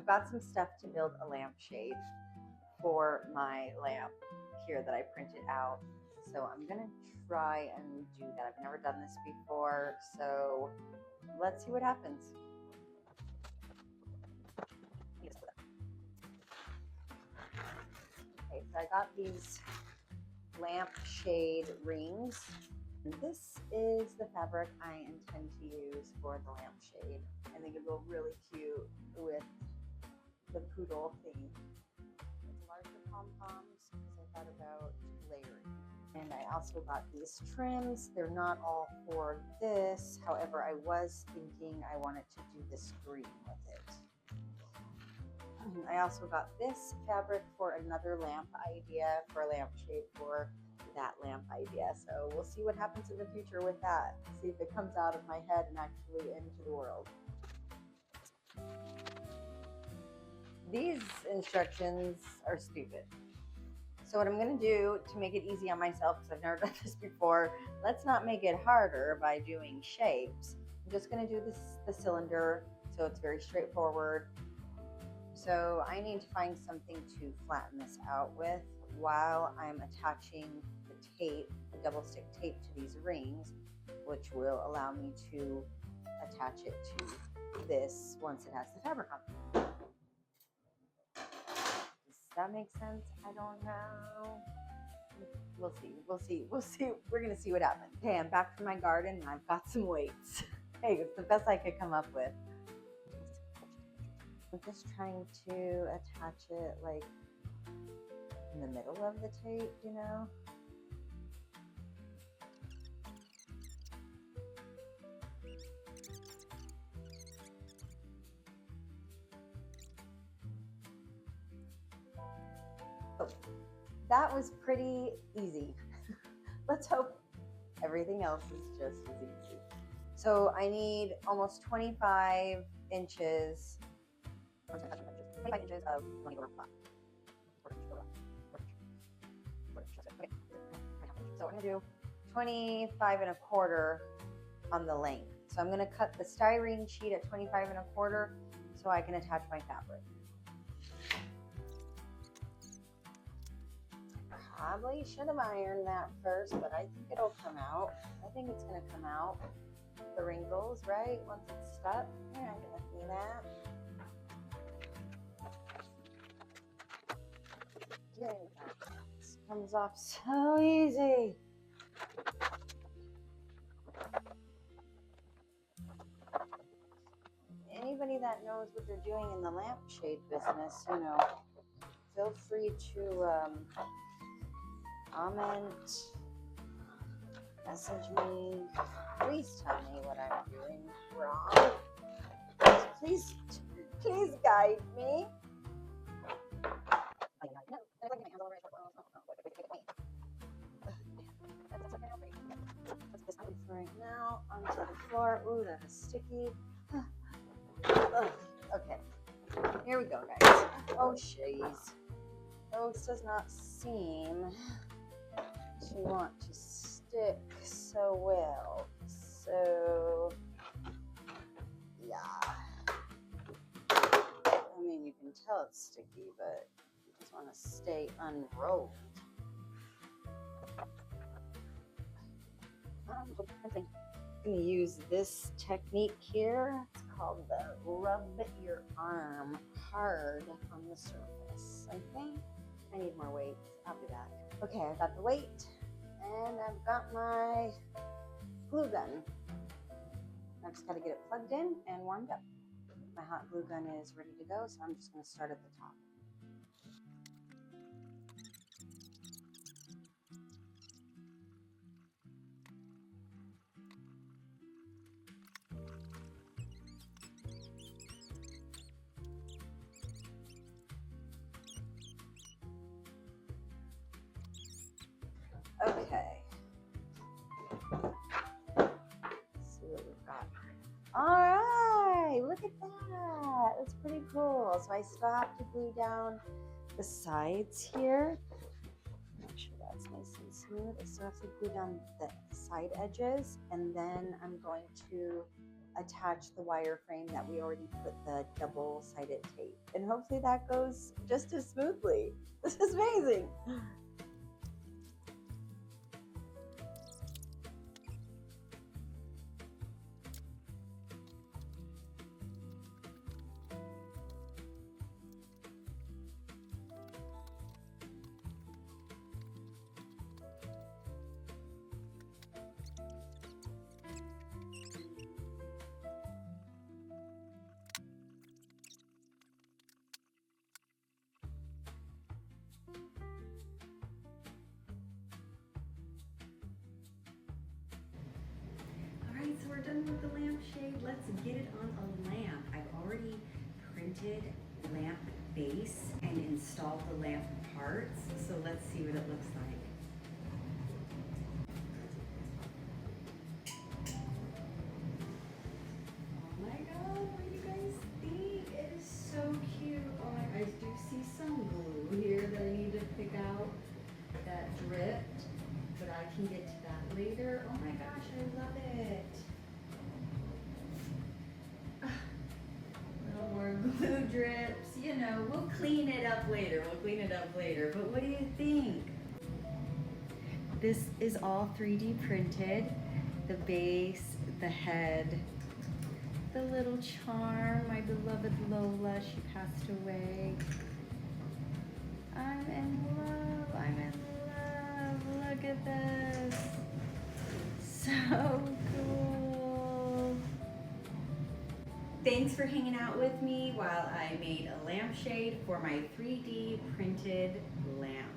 I've got some stuff to build a lampshade for my lamp here that I printed out. So I'm gonna try and do that. I've never done this before, so let's see what happens. Okay, so I got these lampshade rings. This is the fabric I intend to use for the lampshade. I think it'll go really cute with the poodle theme. Larger pom-poms because I thought about layering. And I also got these trims. They're not all for this. However, I was thinking I wanted to do this green with it. I also got this fabric for another lamp idea, for a lampshade for that lamp idea. So we'll see what happens in the future with that. See if it comes out of my head and actually into the world. These instructions are stupid. So what I'm going to do to make it easy on myself, because I've never done this before, let's not make it harder by doing shapes. I'm just going to do the cylinder, so it's very straightforward. So I need to find something to flatten this out with while I'm attaching the tape, the double stick tape to these rings, which will allow me to attach it to this once it has the fabric on. Does that make sense? I don't know. We'll see. We're gonna see what happens. Okay, I'm back from my garden and I've got some weights. Hey, it's the best I could come up with. I'm just trying to attach it like in the middle of the tape, you know? Oh, that was pretty easy. Let's hope everything else is just as easy. So I need almost 25 inches. 25 inches of money over flat. So I'm going to do 25 and a quarter on the length. So I'm going to cut the styrene sheet at 25 and a quarter so I can attach my fabric. Probably should have ironed that first, but I think it'll come out. I think it's going to come out. The wrinkles, right? Once it's stuck, you're not going to see that. This comes off so easy. Anybody that knows what they're doing in the lampshade business, you know, feel free to comment, message me. Please tell me what I'm doing wrong. Please guide me. Right now onto the floor. Ooh, that is sticky. Okay, here we go, guys. Oh, jeez. Oh, this does not seem to want to stick so well. So, yeah. I mean, you can tell it's sticky, but you just want to stay unrolled. I'm going to use this technique here. It's called the rub your arm hard on the surface. I think I need more weights. I'll do that. Okay, I've got the weight and I've got my glue gun. I just got to get it plugged in and warmed up. My hot glue gun is ready to go, so I'm just going to start at the top. Okay. Let's see what we've got. All right, look at that. That's pretty cool. So I still have to glue down the sides here. Make sure that's nice and smooth. I still have to glue down the side edges, and then I'm going to attach the wireframe that we already put the double-sided tape. And hopefully that goes just as smoothly. This is amazing. Alright, so we're done with the lampshade. Let's get it on a lamp. I've already printed lamp base and installed the lamp parts, so let's see what it looks like. Oh my god, what do you guys think? It is so cute. Oh my, I do see some glue here that I need to pick out that dripped, but I can get to that later. Oh my gosh, I love it. Little more glue drips, you know, we'll clean it up later. But what do you think? This is all 3D printed. The base, the head, the little charm, my beloved Lola, she passed away. I'm in love, look at this. So cool. Thanks for hanging out with me while I made a lampshade for my 3D printed lamp.